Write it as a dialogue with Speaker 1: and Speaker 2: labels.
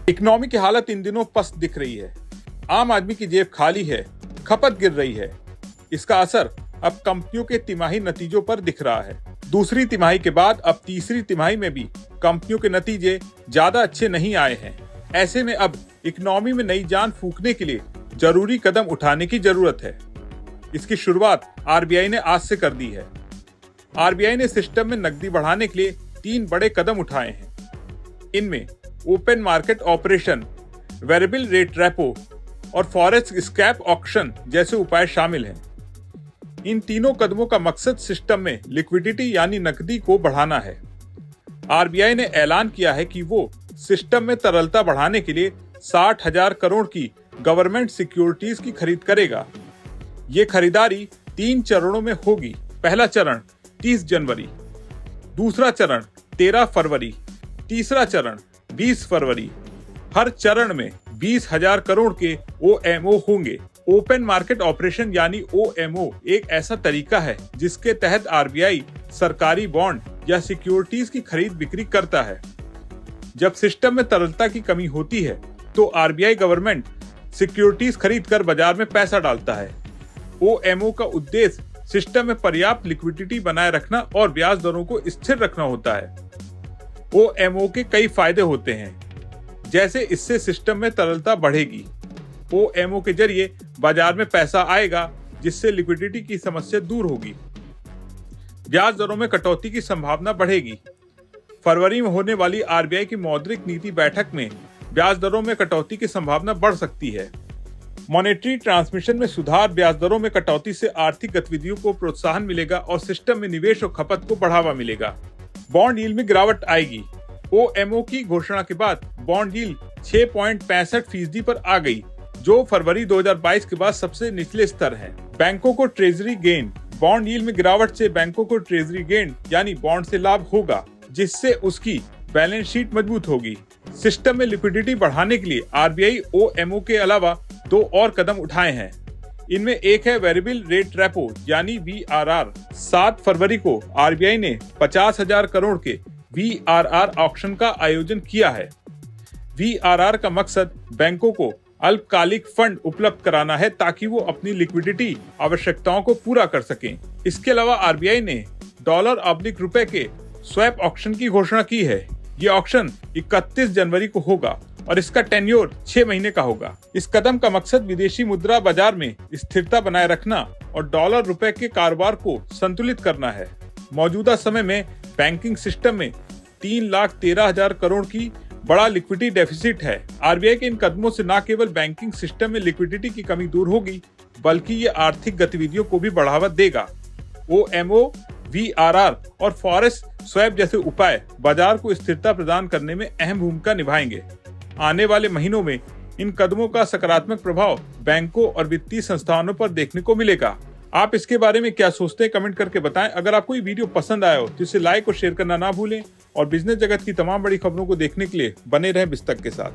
Speaker 1: Economy की हालत इन दिनों पस्त दिख रही है। आम आदमी की जेब खाली है, खपत गिर रही है। इसका असर अब कंपनियों के तिमाही नतीजों पर दिख रहा है। दूसरी तिमाही के बाद अब तीसरी तिमाही में भी कंपनियों के नतीजे ज्यादा अच्छे नहीं आए हैं। ऐसे में अब इकोनॉमी में नई जान फूंकने के लिए जरूरी कदम उठाने की जरूरत है। इसकी शुरुआत आरबीआई ने आज से कर दी है। आरबीआई ने सिस्टम में नकदी बढ़ाने के लिए 3 बड़े कदम उठाए हैं। इनमें open market operation, variable rate repo और फॉरेक्स स्क्रैप ऑक्शन जैसे उपाय शामिल हैं। इन तीनों कदमों का मकसद सिस्टम में लिक्विडिटी यानी नकदी को बढ़ाना है। आरबीआई ने ऐलान किया है कि वो सिस्टम में तरलता बढ़ाने के लिए 60,000 करोड़ की गवर्नमेंट सिक्योरिटीज की खरीद करेगा। ये खरीदारी 3 चरणों में होगी। पहला चरण 30 जनवरी, दूसरा चरण 13 फरवरी, तीसरा चरण 20 फरवरी। हर चरण में 20,000 करोड़ के ओएमओ होंगे। ओपन मार्केट ऑपरेशन यानी ओएमओ एक ऐसा तरीका है जिसके तहत आरबीआई सरकारी बॉन्ड या सिक्योरिटीज की खरीद बिक्री करता है। जब सिस्टम में तरलता की कमी होती है तो आरबीआई गवर्नमेंट सिक्योरिटीज खरीद कर बाजार में पैसा डालता है। ओएमओ का उद्देश्य सिस्टम में पर्याप्त लिक्विडिटी बनाए रखना और ब्याज दरों को स्थिर रखना होता है। ओएमओ के कई फायदे होते हैं, जैसे इससे सिस्टम में तरलता बढ़ेगी। ओएमओ के जरिए बाजार में पैसा आएगा जिससे लिक्विडिटी की समस्या दूर होगी। ब्याज दरों में कटौती की संभावना बढ़ेगी। फरवरी में होने वाली आरबीआई की मौद्रिक नीति बैठक में ब्याज दरों में कटौती की संभावना बढ़ सकती है। मॉनेटरी ट्रांसमिशन में सुधार, ब्याज दरों में कटौती से आर्थिक गतिविधियों को प्रोत्साहन मिलेगा और सिस्टम में निवेश और खपत को बढ़ावा मिलेगा। बॉन्ड यील्ड में गिरावट आएगी। ओएमओ की घोषणा के बाद बॉन्ड यील्ड 6.65% पर आ गई, जो फरवरी 2022 के बाद सबसे निचले स्तर है। बैंकों को ट्रेजरी गेन, बॉन्ड यील्ड में गिरावट से बैंकों को ट्रेजरी गेन यानी बॉन्ड से लाभ होगा, जिससे उसकी बैलेंस शीट मजबूत होगी। सिस्टम में लिक्विडिटी बढ़ाने के लिए आरबीआई ओएमओ के अलावा 2 और कदम उठाए हैं। इनमें एक है वेरिएबल रेट रेपो यानी वीआरआर। 7 फरवरी को आरबीआई ने 50,000 करोड़ के वीआरआर ऑक्शन का आयोजन किया है। वीआरआर का मकसद बैंकों को अल्पकालिक फंड उपलब्ध कराना है ताकि वो अपनी लिक्विडिटी आवश्यकताओं को पूरा कर सकें। इसके अलावा आरबीआई ने $/रुपए के स्वैप ऑक्शन की घोषणा की है। ये ऑक्शन 31 जनवरी को होगा और इसका टेन्योर 6 महीने का होगा। इस कदम का मकसद विदेशी मुद्रा बाजार में स्थिरता बनाए रखना और $/रुपए के कारोबार को संतुलित करना है। मौजूदा समय में बैंकिंग सिस्टम में 3,13,000 करोड़ की बड़ा लिक्विडिटी डेफिसिट है। आरबीआई के इन कदमों से न केवल बैंकिंग सिस्टम में लिक्विडिटी की कमी दूर होगी, बल्कि ये आर्थिक गतिविधियों को भी बढ़ावा देगा। ओएमओ, वीआरआर और फॉरेक्स स्वैप जैसे उपाय बाजार को स्थिरता प्रदान करने में अहम भूमिका निभाएंगे। आने वाले महीनों में इन कदमों का सकारात्मक प्रभाव बैंकों और वित्तीय संस्थानों पर देखने को मिलेगा। आप इसके बारे में क्या सोचते हैं, कमेंट करके बताएं। अगर आपको ये वीडियो पसंद आया हो तो इसे लाइक और शेयर करना ना भूलें और बिजनेस जगत की तमाम बड़ी खबरों को देखने के लिए बने रहें बिस्तक के साथ।